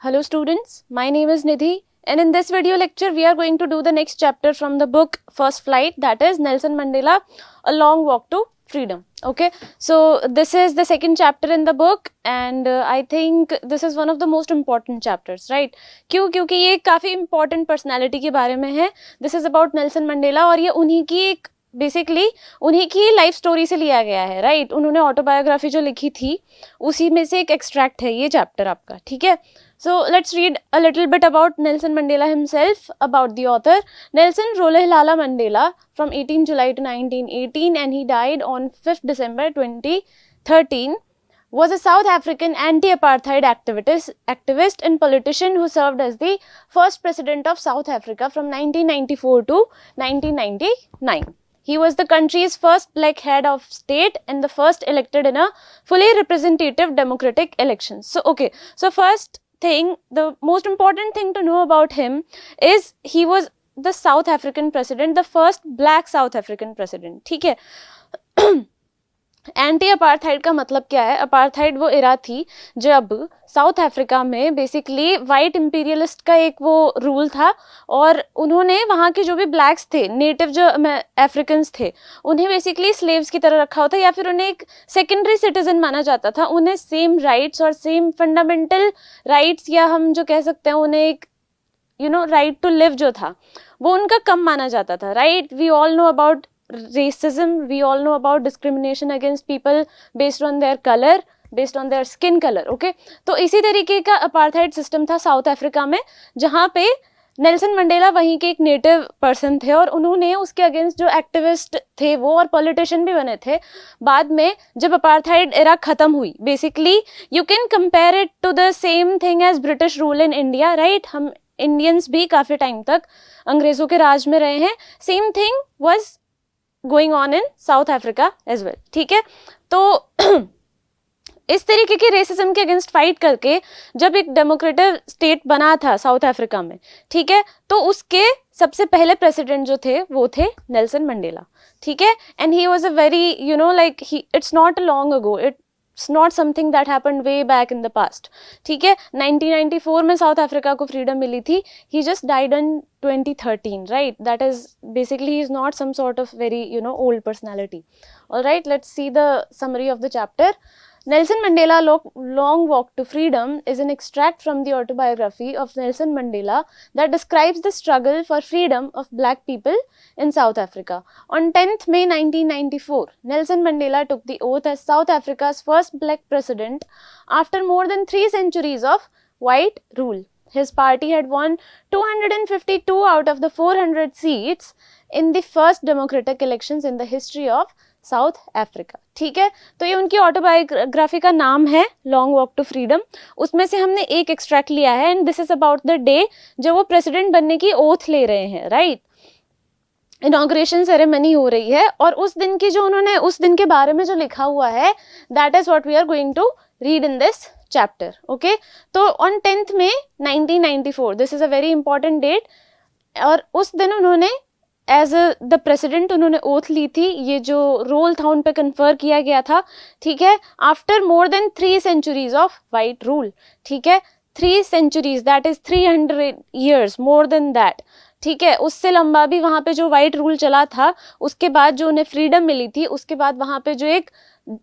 Hello students, my name is Nidhi and in this video lecture we are going to do the next chapter from the book First Flight, that is Nelson Mandela, A Long Walk to Freedom. Okay, so this is the second chapter in the book and I think this is one of the most important chapters, right? क्यों? क्योंकि ये काफ़ी important personality के बारे में है. This is about Nelson Mandela और ये उन्हीं की एक बेसिकली उन्हीं की लाइफ स्टोरी से लिया गया है, राइट? उन्होंने ऑटोबायोग्राफी जो लिखी थी उसी में से एक एक्सट्रैक्ट है ये चैप्टर आपका, ठीक है? So let's read a little bit about Nelson Mandela himself, about the author. Nelson Rolihlahla Mandela from 18 July to 1918 and he died on 5th December 2013 was a South African anti-apartheid activist and politician who served as the first president of South Africa from 1994 to 1999. He was the country's first black head of state and the first elected in a fully representative democratic election. So, okay. So, first thing, the most important thing to know about him is he was the South African president, the first black South African president. ठीक है? Anti apartheid का मतलब क्या है? Apartheid वो era थी जब south Africa में बेसिकली वाइट इंपीरियलिस्ट का एक वो रूल था और उन्होंने वहाँ के जो भी ब्लैक्स थे, नेटिव जो अफ्रीकन्स थे, उन्हें बेसिकली स्लेव्स की तरह रखा होता या फिर उन्हें एक सेकेंडरी सिटीजन माना जाता था. उन्हें सेम राइट्स और सेम फंडामेंटल राइट्स या हम जो कह सकते हैं उन्हें एक राइट टू लिव जो था वो उनका कम माना जाता था, right? We all know about racism, we all know about discrimination against people based on their color, based on their skin color. Okay, तो इसी तरीके का अपार्थाइड सिस्टम था साउथ अफ्रीका में, जहाँ पे नेल्सन मंडेला वहीं के एक नेटिव पर्सन थे और उन्होंने उसके अगेंस्ट जो एक्टिविस्ट थे वो और पॉलिटिशियन भी बने थे. बाद में जब अपार्थाइड एरा खत्म हुई, basically you can compare it to the same thing as British rule in India, right? हम इंडियंस भी काफ़ी टाइम तक अंग्रेज़ों के राज में रहे हैं. Same thing was going on in South Africa as well. ठीक है, तो इस तरीके के रेसिज्म के अगेंस्ट फाइट करके जब एक डेमोक्रेटिक स्टेट बना था साउथ अफ्रीका में, ठीक है, तो उसके सबसे पहले प्रेसिडेंट जो थे वो थे नेल्सन मंडेला. ठीक है, and he was a very like he it's not long ago, it's not something that happened way back in the past. ठीक है, 1994 में साउथ अफ्रीका को फ्रीडम मिली थी. He just died in 2013, right? That is basically he is not some sort of very old personality. All right, let's see the summary of the chapter. Nelson Mandela Long Walk to Freedom is an extract from the autobiography of Nelson Mandela that describes the struggle for freedom of black people in South Africa. On 10th May 1994, Nelson Mandela took the oath as South Africa's first black president after more than 3 centuries of white rule. His party had won 252 out of the 400 seats in the first democratic elections in the history of south Africa. ठीक है, तो ये उनकी autobiography का नाम है long walk to freedom. उसमें से हमने एक एक्सट्रैक्ट लिया है and this is about the day जब वो प्रेसिडेंट बनने की ओथ ले रहे हैं, राइट? इनॉग्रेशन सेरेमनी हो रही है और उस दिन की जो उन्होंने उस दिन के बारे में जो लिखा हुआ है that is what we are going to read in this chapter. Okay, तो on 10th May 1994, this is a very important date और उस दिन उन्होंने एज द प्रेसिडेंट उन्होंने ओथ ली थी. ये जो रोल था उन पे कन्फर किया गया था. ठीक है, after more than 3 centuries of white rule. ठीक है, 3 centuries, that is 300 years, more than that. ठीक है, उससे लंबा भी वहाँ पे जो वाइट रूल चला था, उसके बाद जो उन्हें फ्रीडम मिली थी, उसके बाद वहाँ पे जो एक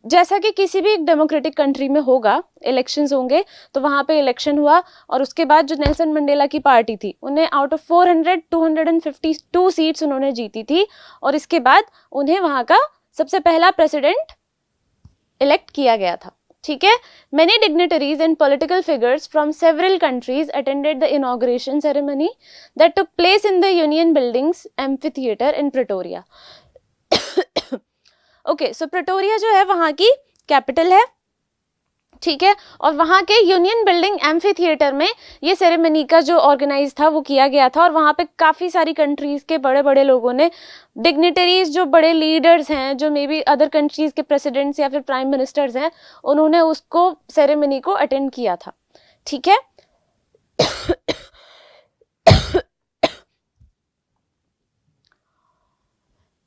जैसा कि किसी भी एक डेमोक्रेटिक कंट्री में होगा, इलेक्शंस होंगे, तो वहाँ पे इलेक्शन हुआ और उसके बाद जो नेल्सन मंडेला की पार्टी थी उन्हें आउट ऑफ 400 252 सीट्स उन्होंने जीती थी और इसके बाद उन्हें वहाँ का सबसे पहला प्रेसिडेंट इलेक्ट किया गया था. ठीक है, many dignitaries and political figures from several countries attended the inauguration ceremony that took place in the Union Buildings amphitheater in Pretoria. Okay, so Pretoria जो है वहाँ की कैपिटल है. ठीक है, और वहाँ के यूनियन बिल्डिंग एम्फी थिएटर में ये सेरेमनी का जो ऑर्गेनाइज था वो किया गया था और वहाँ पे काफ़ी सारी कंट्रीज़ के बड़े बड़े लोगों ने, डिग्निटरीज जो बड़े लीडर्स हैं, जो मे बी अदर कंट्रीज़ के प्रेसिडेंट्स या फिर प्राइम मिनिस्टर्स हैं, उन्होंने उसको सेरेमनी को अटेंड किया था. ठीक है,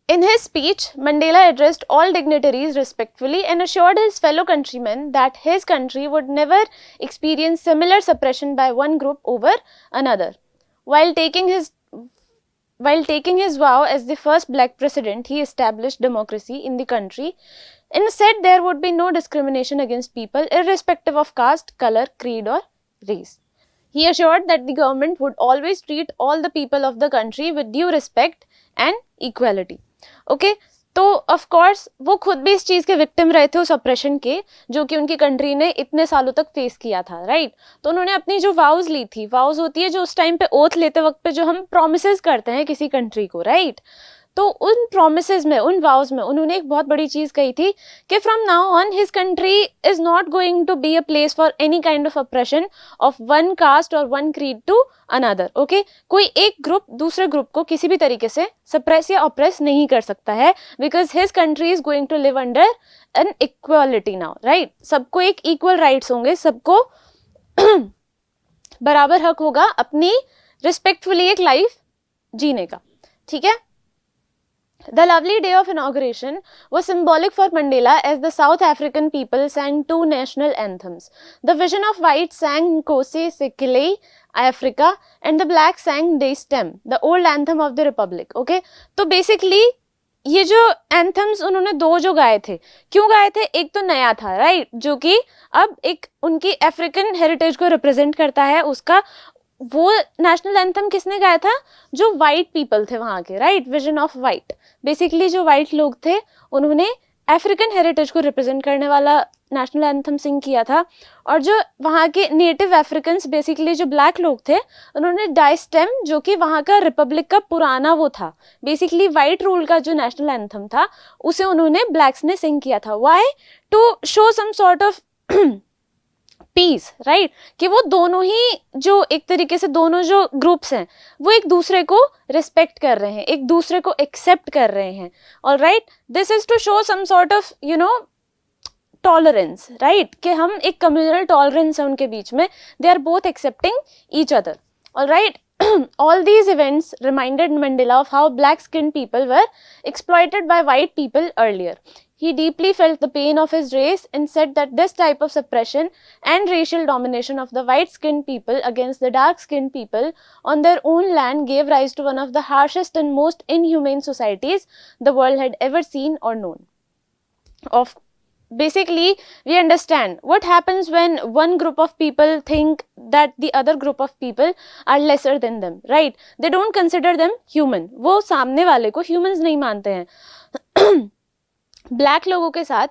In his speech, Mandela addressed all dignitaries respectfully and assured his fellow countrymen that his country would never experience similar suppression by one group over another. While taking his vow as the first black president, he established democracy in the country and said there would be no discrimination against people irrespective of caste, color, creed or race. He assured that the government would always treat all the people of the country with due respect and equality. Okay तो of course वो खुद भी इस चीज़ के victim रहे थे उस operation के, जो कि उनकी कंट्री ने इतने सालों तक फेस किया था, राइट। तो उन्होंने अपनी जो वाउज ली थी, वाउज होती है जो उस टाइम पे ओथ लेते वक्त पे जो हम प्रोमिसेस करते हैं किसी कंट्री को, राइट। तो उन प्रोमिसेस में, उन वाउज में उन्होंने एक बहुत बड़ी चीज़ कही थी कि from now on his country is not going to be a place for any kind of operation of one caste और one creed to another. Okay, कोई एक ग्रुप दूसरे ग्रुप को किसी भी तरीके से सप्रेस या ऑप्रेस नहीं कर सकता है, because his country is going to live under an equality now, right. सबको एक इक्वल राइट्स होंगे, सबको बराबर हक होगा अपनी रिस्पेक्टफुली एक लाइफ जीने का, ठीक है। The lovely day of inauguration was symbolic for Mandela as the South African people sang two national anthems. The Vision of White sang Nkosi Sikelel Afrika and the Black sang De Stem, the old anthem of the Republic. Okay, तो basically ये जो anthems उन्होंने दो जो गाए थे, क्यों गाए थे? एक तो नया था, राइट, जो कि अब एक उनकी अफ्रीकन हेरिटेज को रिप्रेजेंट करता है। उसका वो नेशनल एंथम किसने गाया था? जो वाइट पीपल थे वहाँ के, right, vision of white. Basically जो वाइट लोग थे उन्होंने अफ्रीकन हेरिटेज को रिप्रेजेंट करने वाला नेशनल एंथम सिंग किया था। और जो वहाँ के नेटिव अफ्रीकन्स, बेसिकली जो ब्लैक लोग थे, उन्होंने डाई स्टेम, जो कि वहाँ का रिपब्लिक का पुराना वो था, बेसिकली वाइट रूल का जो नेशनल एंथम था, उसे उन्होंने ब्लैक्स ने सिंग किया था। Why? To show some sort of peace, right, कि वो दोनों ही जो एक तरीके से दोनों जो ग्रुप्स हैं वो एक दूसरे को रिस्पेक्ट कर रहे हैं, एक दूसरे को एक्सेप्ट कर रहे हैं। All right, this is to show some sort of tolerance, right, कि हम एक कम्युनल टॉलरेंस है उनके बीच में, they are both accepting each other. All right, all these events reminded Mandela of how black-skinned people were exploited by white people earlier. He deeply felt the pain of his race and said that this type of suppression and racial domination of the white-skinned people against the dark-skinned people on their own land gave rise to one of the harshest and most inhumane societies the world had ever seen or known. Basically, we understand what happens when one group of people think that the other group of people are lesser than them, right? They don't consider them human. वो सामने वाले को humans नहीं मानते हैं। Black लोगों के साथ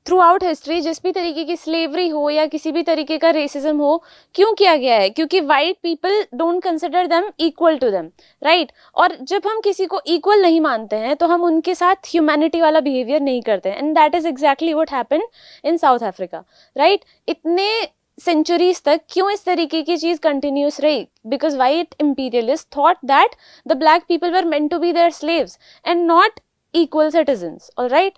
थ्रू आउट हिस्ट्री जिस भी तरीके की स्लेवरी हो या किसी भी तरीके का रेसिज्म हो, क्यों किया गया है? क्योंकि white people don't consider them equal to them, right. और जब हम किसी को इक्वल नहीं मानते हैं तो हम उनके साथ ह्यूमैनिटी वाला बिहेवियर नहीं करते हैं, and that is exactly what happened in South Africa, right. इतने सेंचुरीज तक क्यों इस तरीके की चीज कंटिन्यूस रही? Because white imperialist thought that the black people were meant to be their slaves and not equal citizens, all right.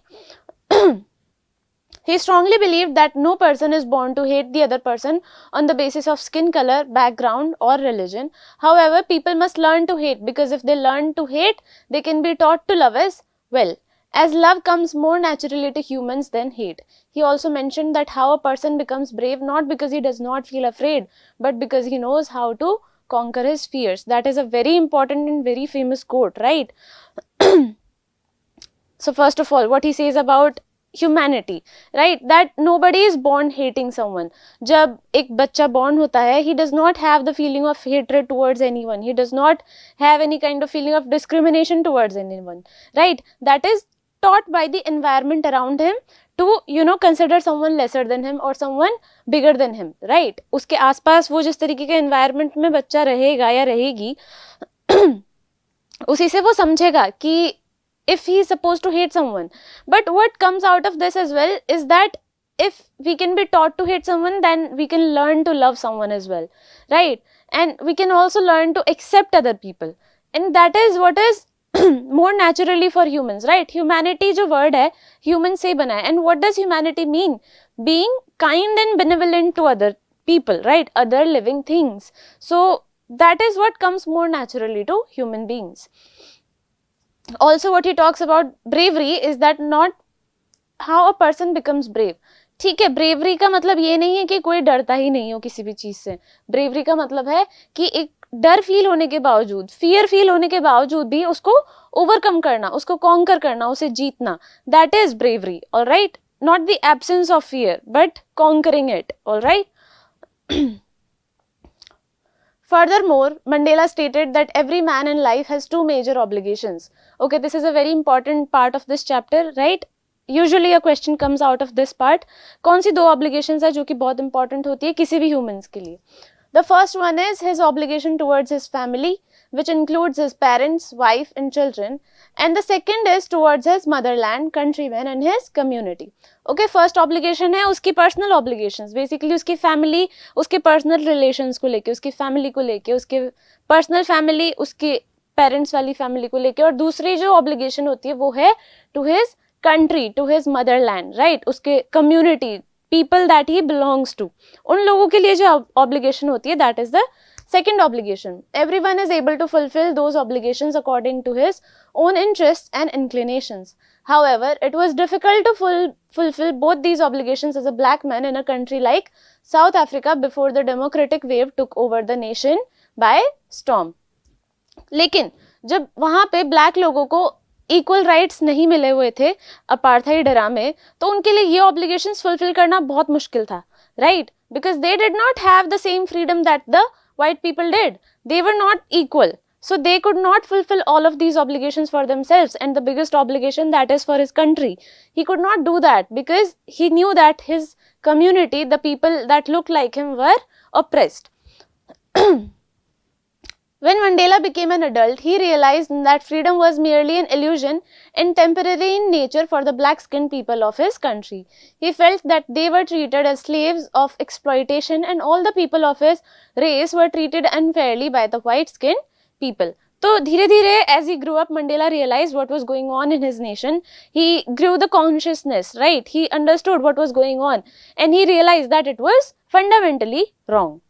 He strongly believed that no person is born to hate the other person on the basis of skin color, background or religion. However, people must learn to hate, because if they learn to hate, they can be taught to love as well, as love comes more naturally to humans than hate. He also mentioned that how a person becomes brave not because he does not feel afraid, but because he knows how to conquer his fears. That is a very important and very famous quote, right? So first of all, what he says about humanity, right, that nobody is born hating someone. जब एक बच्चा born होता है, he does not have the feeling of hatred towards anyone. He does not have any kind of feeling of discrimination towards anyone, right? That is taught by the environment around him to consider someone lesser than him or someone bigger than him, right? उसके आसपास वो जिस तरीके के environment में बच्चा रहेगा या रहेगी उसी से वो समझेगा कि if he is supposed to hate someone. But what comes out of this as well is that if we can be taught to hate someone, then we can learn to love someone as well, right? And we can also learn to accept other people, and that is what is more naturally for humans, right? Humanity जो word है human से बना है, and what does humanity mean? Being kind and benevolent to other people, right? Other living things. So that is what comes more naturally to human beings. Also what he talks about bravery is that not how a person becomes brave. ठीक है, bravery का मतलब ये नहीं है कि कोई डरता ही नहीं हो किसी भी चीज से. ब्रेवरी का मतलब है कि एक डर फील होने के बावजूद, फियर फील होने के बावजूद भी उसको ओवरकम करना, उसको कॉन्कर करना, उसे जीतना, that is bravery. Alright, not the absence of fear but conquering it. All right. Furthermore, Mandela stated that every man in life has two major obligations. Okay, this is a very important part of this chapter, right? Usually a question comes out of this part. कौन सी दो obligations है जो कि बहुत important होती है किसी भी humans के लिए? The first one is his obligation towards his family, which includes his parents, wife and children. And the second is towards his motherland, countrymen and his community. Okay, first obligation है उसकी personal obligations, basically उसकी family, उसके personal relations को लेके, उसकी family को लेके, उसके personal family, उसके parents वाली family को लेके, और दूसरी जो obligation होती है वो है to his country, to his motherland, right? उसके community, people that he belongs to, उन लोगों के लिए जो obligation होती है, that is the second obligation. Everyone is able to fulfill those obligations according to his own interests and inclinations. However, it was difficult to fulfill both these obligations as a black man in a country like South Africa before the democratic wave took over the nation by storm. लेकिन जब वहाँ पे black लोगों को equal rights नहीं मिले हुए थे अपार्थाइड एरा में, तो उनके लिए ये ऑब्लिगेशंस फुलफिल करना बहुत मुश्किल था, right? Because they did not have the same freedom that the white people did. They were not equal, so they could not fulfill all of these obligations for themselves, and the biggest obligation, that is for his country, he could not do that because he knew that his community, the people that looked like him, were oppressed. When Mandela became an adult, he realized that freedom was merely an illusion and temporary in nature for the black-skinned people of his country. He felt that they were treated as slaves of exploitation and all the people of his race were treated unfairly by the white-skinned people. So, धीरे धीरे, as he grew up, Mandela realized what was going on in his nation. He grew the consciousness, right? He understood what was going on and he realized that it was fundamentally wrong.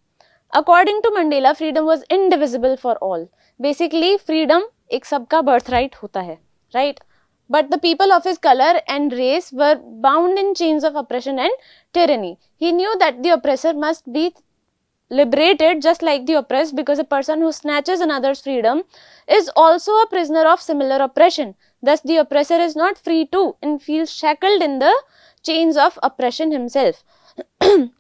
According to Mandela, freedom was indivisible for all. Basically, freedom एक सबका birthright होता है, right? But the people of his color and race were bound in chains of oppression and tyranny. He knew that the oppressor must be liberated just like the oppressed, because a person who snatches another's freedom is also a prisoner of similar oppression. Thus, the oppressor is not free too and feels shackled in the chains of oppression himself.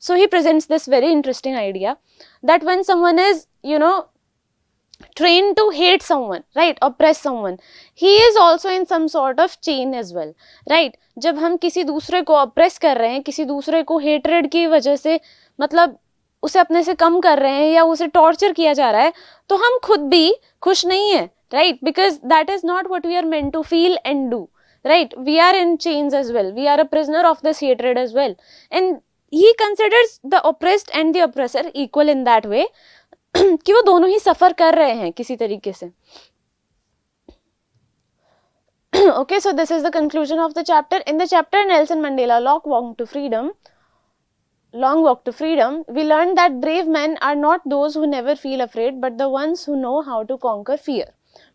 So he presents this very interesting idea that when someone is, trained to hate someone, right, oppress someone, he is also in some sort of chain as well, right? जब हम किसी दूसरे को oppress कर रहे हैं, किसी दूसरे को hatred की वजह से, मतलब उसे अपने से कम कर रहे हैं या उसे torture किया जा रहा है, तो हम खुद भी खुश नहीं है, right? Because that is not what we are meant to feel and do, right? We are in chains as well. We are a prisoner of this hatred as well. And he considers the oppressed and the oppressor equal in that way कि वो दोनों ही सफर कर रहे हैं किसी तरीके से. Okay, so this is the conclusion of the chapter. In the chapter Nelson Mandela Long Walk to Freedom, we learned that brave men are not those who never feel afraid, but the ones who know how to conquer fear.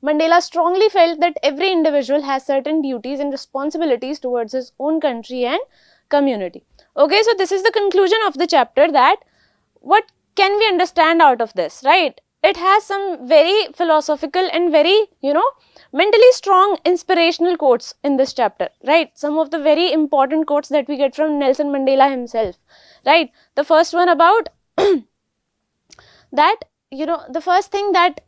Mandela strongly felt that every individual has certain duties and responsibilities towards his own country and community. Okay, so this is the conclusion of the chapter, that what can we understand out of this, right? It has some very philosophical and very, mentally strong inspirational quotes in this chapter, right? Some of the very important quotes that we get from Nelson Mandela himself, right? The first one about that, the first thing that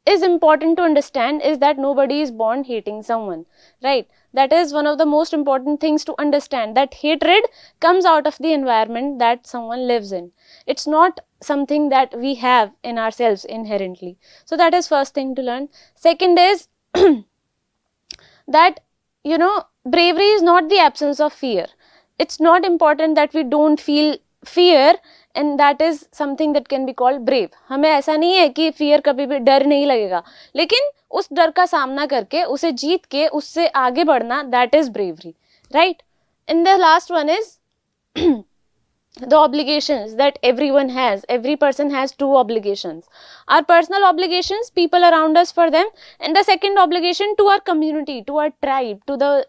is important to understand is that nobody is born hating someone, right? That is one of the most important things to understand, that hatred comes out of the environment that someone lives in. It's not something that we have in ourselves inherently. So that is first thing to learn. Second is that, bravery is not the absence of fear. It's not important that we don't feel fear and that is something that can be called brave. हमें ऐसा नहीं है कि fear कभी भी डर नहीं लगेगा, लेकिन उस डर का सामना करके उसे जीत के उससे आगे बढ़ना, that is bravery, right? And the last one is the obligations that everyone has. Every person has two obligations. Our personal obligations, people around us for them, and the second obligation to our community, to our tribe, to the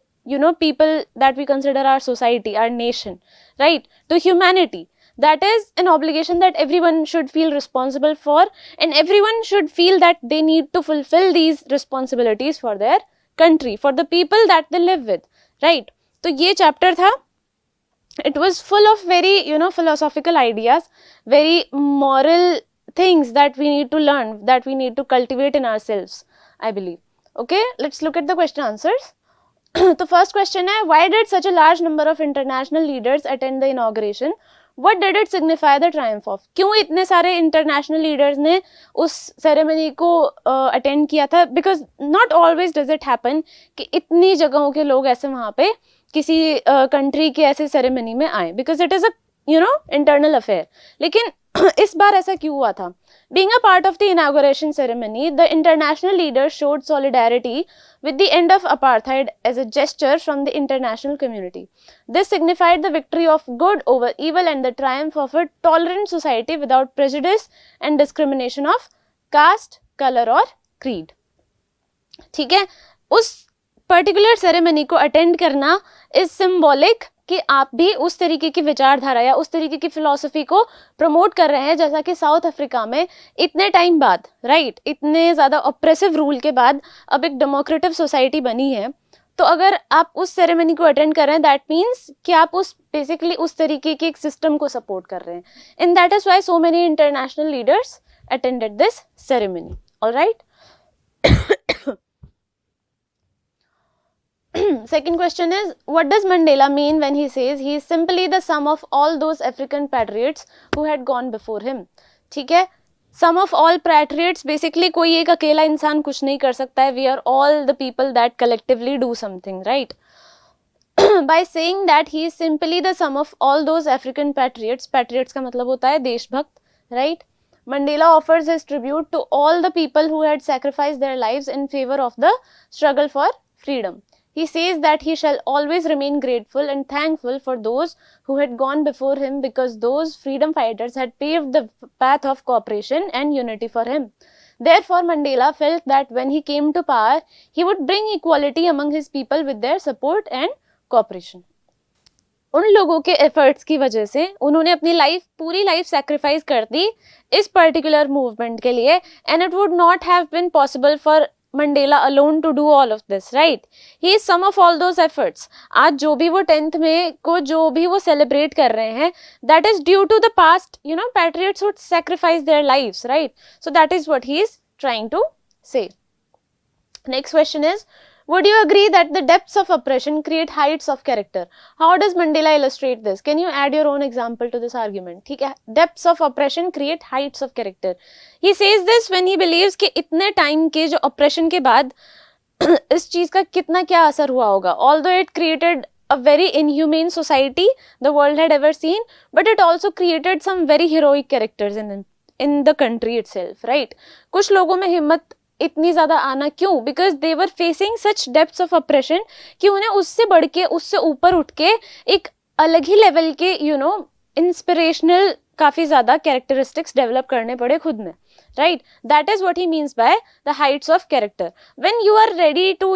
people that we consider our society, our nation, right? To humanity. That is an obligation that everyone should feel responsible for, and everyone should feel that they need to fulfill these responsibilities for their country, for the people that they live with, right? तो ये chapter था. It was full of very philosophical ideas, very moral things that we need to learn, that we need to cultivate in ourselves, I believe. Okay, let's look at the question answers. The first question है, why did such a large number of international leaders attend the inauguration? What did it signify the triumph of? क्यों इतने सारे international leaders ने उस ceremony को attend किया था? Because not always does it happen कि इतनी जगहों के लोग ऐसे वहाँ पे किसी कंट्री के ऐसे सेरेमनी में आए, because it is a internal affair. लेकिन इस बार ऐसा क्यों हुआ था? Being a part of the inauguration ceremony, the international leaders showed solidarity with the end of apartheid as a gesture from the international community. This signified the victory of good over evil and the triumph of a tolerant society without prejudice and discrimination of caste, color or creed. ठीक है, उस particular ceremony को attend करना is symbolic कि आप भी उस तरीके की विचारधारा या उस तरीके की फिलॉसफी को प्रमोट कर रहे हैं, जैसा कि साउथ अफ्रीका में इतने टाइम बाद, राइट, इतने ज़्यादा ऑप्रेसिव रूल के बाद अब एक डेमोक्रेटिक सोसाइटी बनी है. तो अगर आप उस सेरेमनी को अटेंड कर रहे हैं, दैट मीन्स कि आप उस बेसिकली उस तरीके के एक सिस्टम को सपोर्ट कर रहे हैं. And that is why so many international leaders attended this ceremony. Alright. Second question is, what does Mandela mean when he says he is simply the sum of all those African patriots who had gone before him? ठीक है, sum of all patriots, basically कोई एक अकेला इंसान कुछ नहीं कर सकता है. We are all the people that collectively do something, right? By saying that he is simply the sum of all those African patriots, patriots का मतलब होता है देशभक्त, right? Mandela offers his tribute to all the people who had sacrificed their lives in favor of the struggle for freedom. He says that he shall always remain grateful and thankful for those who had gone before him, because those freedom fighters had paved the path of cooperation and unity for him. Therefore, Mandela felt that when he came to power, he would bring equality among his people with their support and cooperation. उन लोगों के efforts की वजह से उन्होंने अपनी life, पूरी life sacrifice कर दी इस पर्टिकुलर मूवमेंट के लिए, and it would not have been possible for Mandela alone to do all of this, right? He is sum of all those efforts. आज जो भी वो 10th में को जो भी वो celebrate कर रहे हैं, that is due to the past, patriots who sacrifice their lives, right? So that is what he is trying to say. Next question is, would you agree that the depths of oppression create heights of character? How does Mandela illustrate this? Can you add your own example to this argument? ठीक है, depths of oppression create heights of character. He says this when he believes कि इतने time के जो oppression के बाद इस चीज का कितना क्या असर हुआ होगा. Although it created a very inhumane society the world had ever seen, but it also created some very heroic characters in the country itself, right? कुछ लोगों में हिम्मत इतनी ज़्यादा आना क्यों? Because they were facing such depths of operation कि उन्हें उससे बढ़ के, उससे ऊपर उठ के एक अलग ही लेवल के इंस्पिरेशनल काफ़ी ज़्यादा कैरेक्टरिस्टिक्स डेवलप करने पड़े खुद में, right? That is what he means by the heights of character. When you are ready to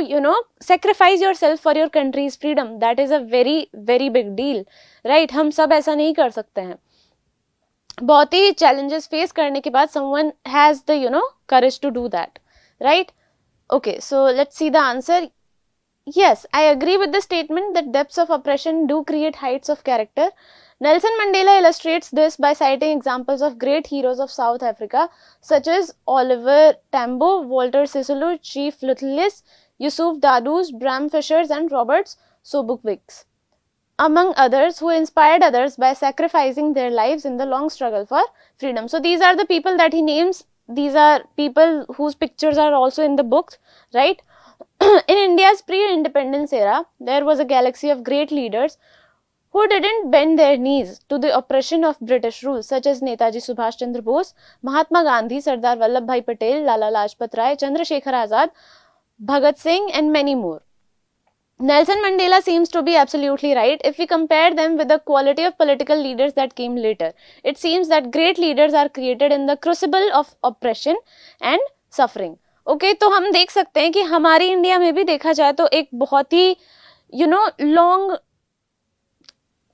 sacrifice yourself for your country's freedom, that is a very very big deal, right? हम सब ऐसा नहीं कर सकते हैं. बहुत ही challenges face करने के बाद someone has the courage to do that, right? Okay, so let's see the answer. Yes, I agree with the statement that depths of oppression do create heights of character. Nelson Mandela illustrates this by citing examples of great heroes of South Africa such as Oliver Tambo, Walter Sisulu, Chief Lutlius, Yusuf Dadus, Bram Fishers and Robert Sobukwe's, among others, who inspired others by sacrificing their lives in the long struggle for freedom. So these are the people that he names. These are people whose pictures are also in the book, right? In India's pre-independence era, there was a galaxy of great leaders who didn't bend their knees to the oppression of British rule, such as Netaji Subhash Chandra Bose, Mahatma Gandhi, Sardar Vallabhbhai Patel, Lala Lajpat Rai, Chandrasekhar Azad, Bhagat Singh and many more. Nelson Mandela seems to be absolutely right if we compare them with the quality of political leaders that came later. It seems that great leaders are created in the crucible of oppression and suffering. Okay, तो हम देख सकते हैं कि हमारी India में भी देखा जाए तो एक बहुत ही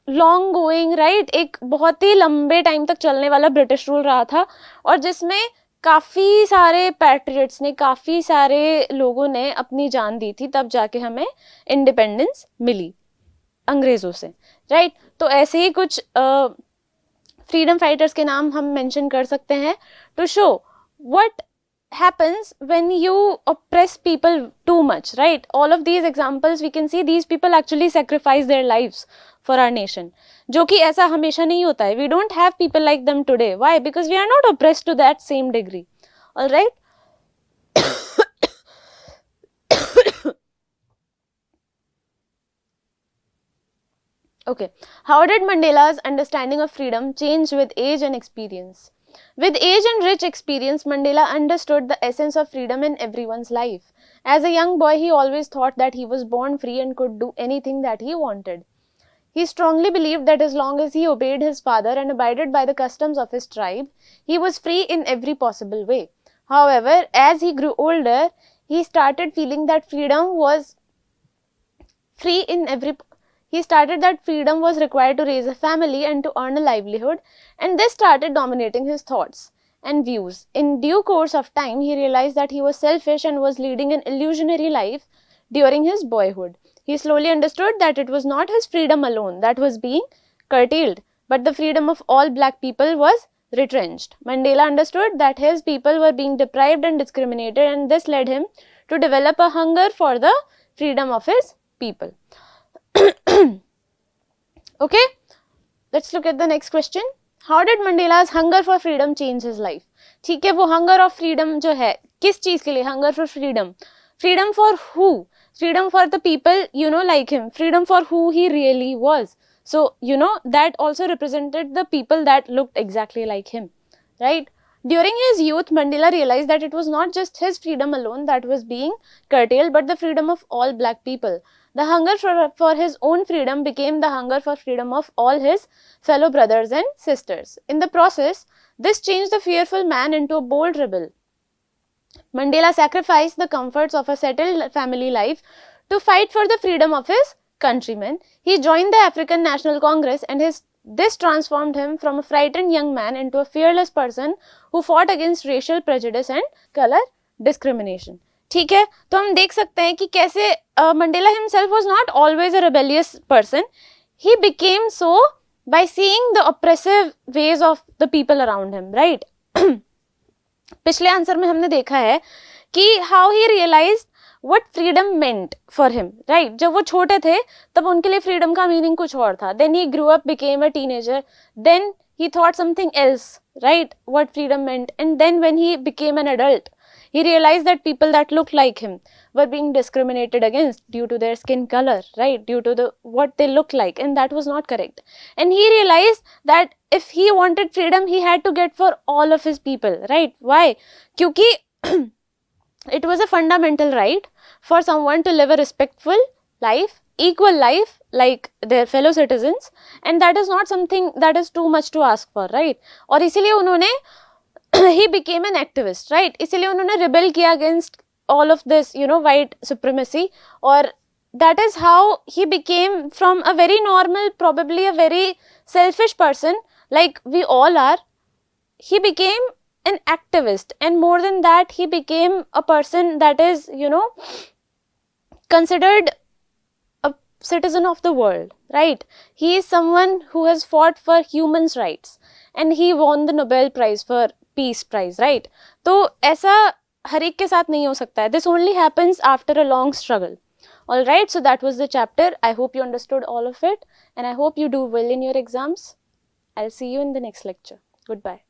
लॉन्ग गोइंग राइट, एक बहुत ही लंबे टाइम तक चलने वाला ब्रिटिश रूल रहा था, और जिसमें काफ़ी सारे पैट्रियट्स ने, काफ़ी सारे लोगों ने अपनी जान दी थी, तब जाके हमें इंडिपेंडेंस मिली अंग्रेज़ों से, राइट। तो ऐसे ही कुछ फ्रीडम फाइटर्स के नाम हम मेंशन कर सकते हैं to show what happens when you oppress people too much, right? All of these examples we can see these people actually sacrifice their lives for our nation, जो कि ऐसा हमेशा नहीं होता है. We don't have people like them today. Why? Because we are not oppressed to that same degree. All right. Okay. How did Mandela's understanding of freedom change with age and experience? With age and rich experience, Mandela understood the essence of freedom in everyone's life. As a young boy, he always thought that he was born free and could do anything that he wanted. He strongly believed that as long as he obeyed his father and abided by the customs of his tribe, he was free in every possible way. However, as he grew older, he started feeling that freedom was required to raise a family and to earn a livelihood, and this started dominating his thoughts and views. In due course of time, he realized that he was selfish and was leading an illusionary life during his boyhood. He slowly understood that it was not his freedom alone that was being curtailed, but the freedom of all black people was retrenched. Mandela understood that his people were being deprived and discriminated, and this led him to develop a hunger for the freedom of his people. Okay, let's look at the next question. How did Mandela's hunger for freedom change his life? ठीक है, वो hunger of freedom जो है, किस चीज़ के लिए hunger for freedom? Freedom for who? Freedom for the people, like him. Freedom for who he really was. So, that also represented the people that looked exactly like him, right? During his youth, Mandela realized that it was not just his freedom alone that was being curtailed, but the freedom of all black people. The hunger for his own freedom became the hunger for freedom of all his fellow brothers and sisters. In the process, this changed the fearful man into a bold rebel. Mandela sacrificed the comforts of a settled family life to fight for the freedom of his countrymen. He joined the African National Congress, and this transformed him from a frightened young man into a fearless person who fought against racial prejudice and color discrimination. ठीक है, तो हम देख सकते हैं कि कैसे Mandela himself was not always a rebellious person. He became so by seeing the oppressive ways of the people around him, right? पिछले आंसर में हमने देखा है कि how he realized what freedom meant for him, right? जब वो छोटे थे तब उनके लिए freedom का meaning कुछ और था. Then he grew up, became a teenager. Then he thought something else, right? What freedom meant. And then when he became an adult, he realized that people that looked like him were being discriminated against due to their skin color, right? Due to what they look like, and that was not correct. And he realized that if he wanted freedom, he had to get for all of his people, right? Why? Kyunki it was a fundamental right for someone to live a respectful life, equal life like their fellow citizens, and that is not something that is too much to ask for, right? और इसीलिए उन्होंने he became an activist, right? इसीलिए उन्होंने rebel किया against all of this, white supremacy, और that is how he became from a very normal, probably a very selfish person, like we all are. He became an activist, and more than that, he became a person that is, considered a citizen of the world, right? He is someone who has fought for humans' rights, and he won the Nobel Prize for Peace Prize, right? तो ऐसा हर एक के साथ नहीं हो सकता है. This only happens after a long struggle. All right, so that was the chapter. I hope you understood all of it, and I hope you do well in your exams. I'll see you in the next lecture. Goodbye.